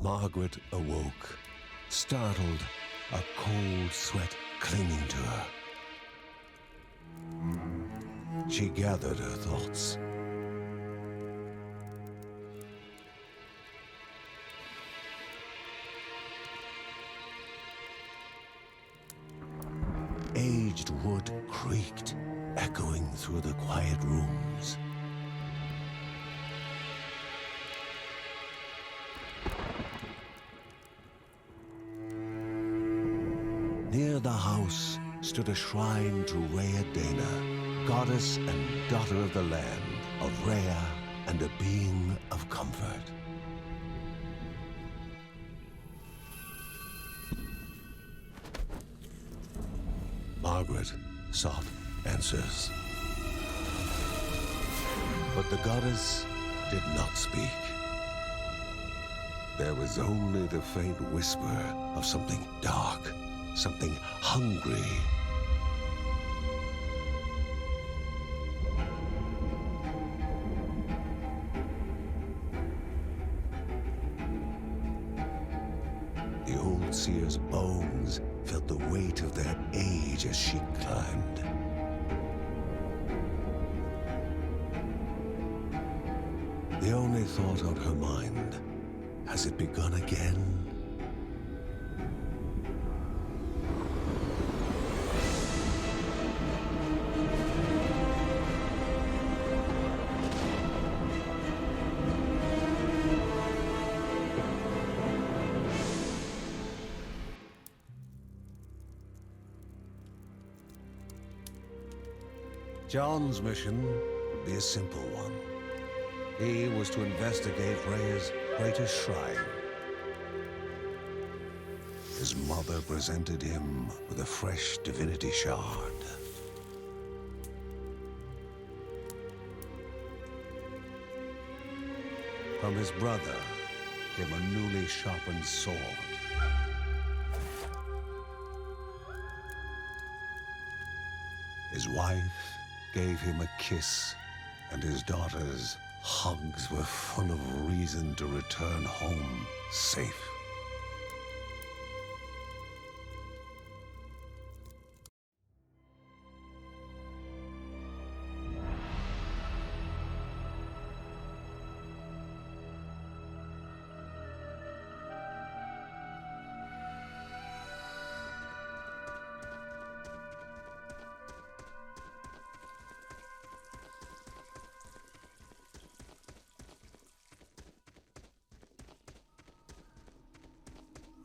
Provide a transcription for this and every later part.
Margaret awoke, startled, a cold sweat clinging to her. She gathered her thoughts. Aged wood creaked, echoing through the quiet rooms. Near the house stood a shrine to Rhea Dana, goddess and daughter of the land, of Rhea and a being of comfort. Margaret sought answers. But the goddess did not speak. There was only the faint whisper of something dark, something hungry. The old seer's bones felt the weight of their age as she climbed. The only thought on her mind, has it begun again? John's mission would be a simple one. He was to investigate Rhea's greatest shrine. His mother presented him with a fresh divinity shard. From his brother came a newly sharpened sword. His wife gave him a kiss, and his daughter's hugs were full of reason to return home safe.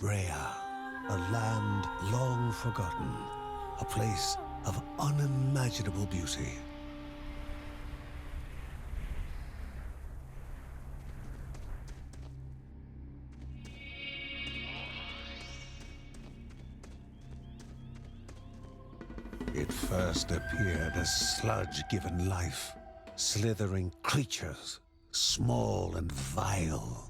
Rhea, a land long forgotten, a place of unimaginable beauty. It first appeared as sludge given life, slithering creatures, small and vile.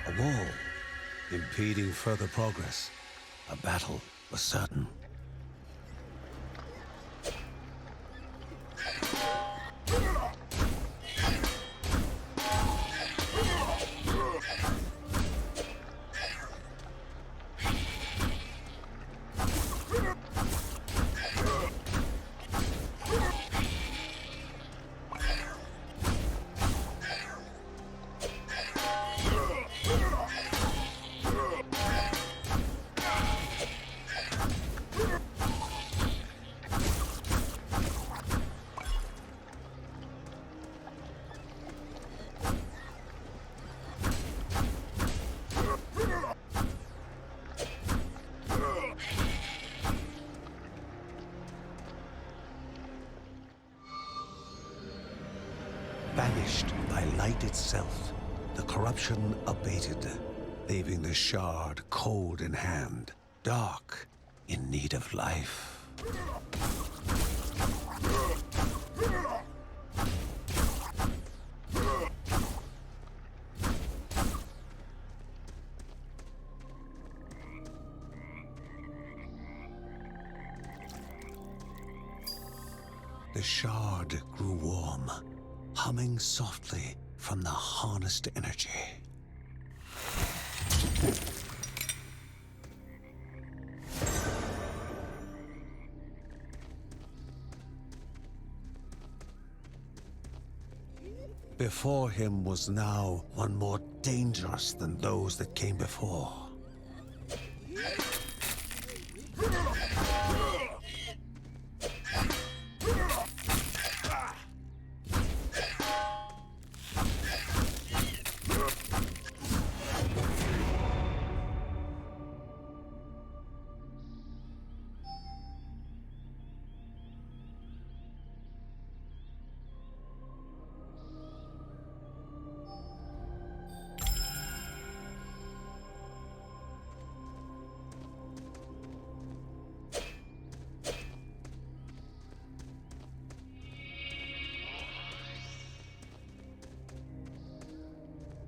A wall, impeding further progress. A battle was certain. Banished by light itself, the corruption abated, leaving the shard cold in hand, dark, in need of life. The shard grew warm, humming softly from the harnessed energy. Before him was now one more dangerous than those that came before.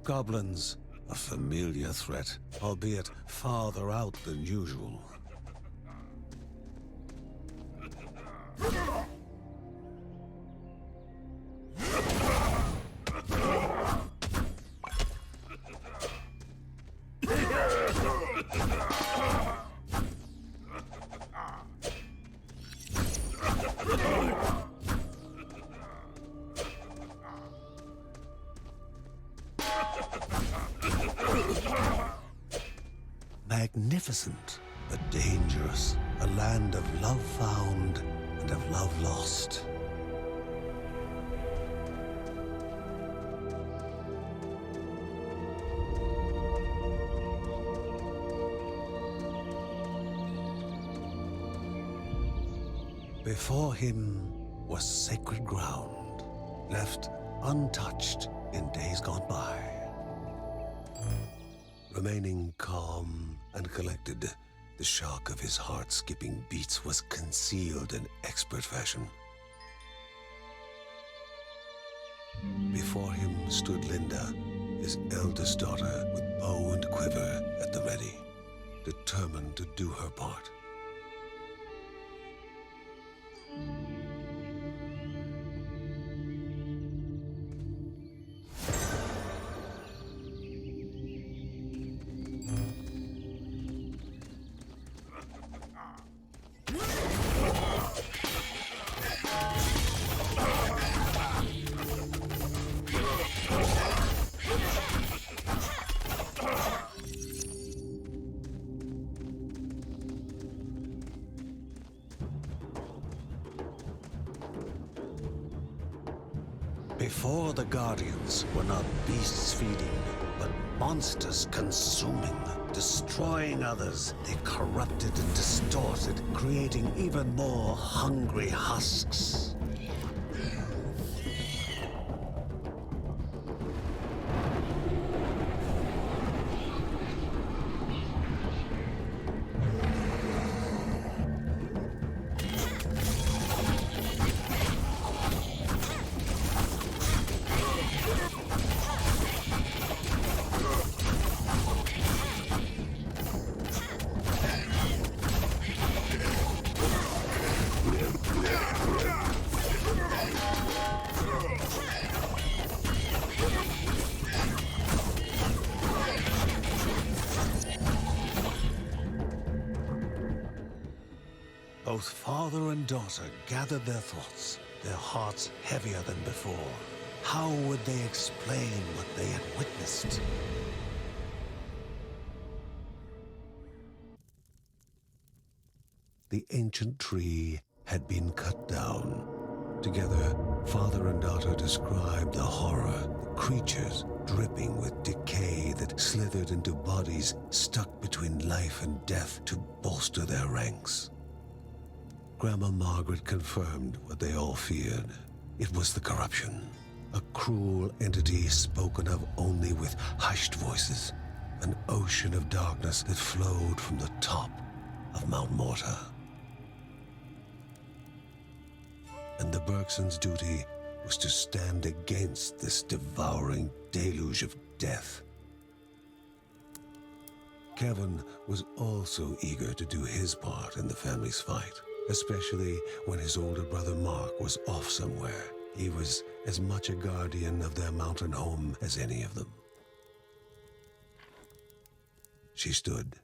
Goblins, a familiar threat, albeit farther out than usual. Magnificent, but dangerous. A land of love found and of love lost. Before him was sacred ground, left untouched in days gone by. Remaining calm and collected, the shock of his heart-skipping beats was concealed in expert fashion. Before him stood Linda, his eldest daughter, with bow and quiver at the ready, determined to do her part. Before the Guardians were not beasts feeding, but monsters consuming, destroying others. They corrupted and distorted, creating even more hungry husks. Both father and daughter gathered their thoughts, their hearts heavier than before. How would they explain what they had witnessed? The ancient tree had been cut down. Together, father and daughter described the horror, the creatures dripping with decay that slithered into bodies stuck between life and death to bolster their ranks. Grandma Margaret confirmed what they all feared. It was the corruption, a cruel entity spoken of only with hushed voices, an ocean of darkness that flowed from the top of Mount Morta. And the Bergsons' duty was to stand against this devouring deluge of death. Kevin was also eager to do his part in the family's fight, especially when his older brother Mark was off somewhere. He was as much a guardian of their mountain home as any of them. She stood.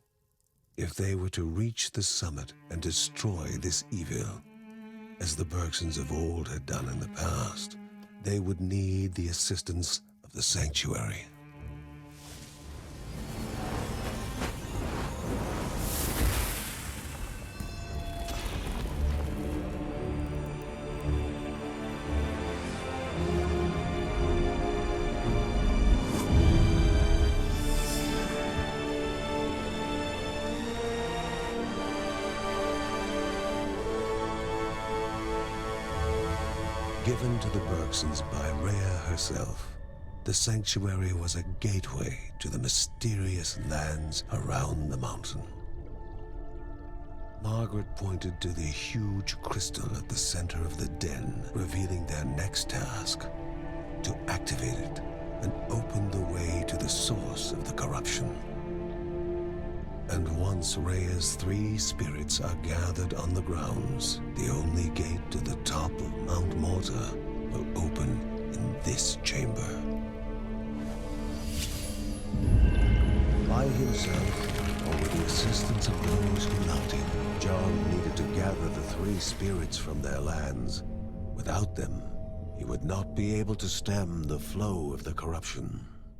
If they were to reach the summit and destroy this evil, as the Bergsons of old had done in the past, they would need the assistance of the sanctuary. Given to the Bergsons by Rhea herself, the sanctuary was a gateway to the mysterious lands around the mountain. Margaret pointed to the huge crystal at the center of the den, revealing their next task: to activate it and open the way to the source of the corruption. And once Rhea's 3 spirits are gathered on the grounds, the only gate to the top of Mount Morta will open in this chamber. By himself, or with the assistance of those who loved him, John needed to gather the 3 spirits from their lands. Without them, he would not be able to stem the flow of the corruption.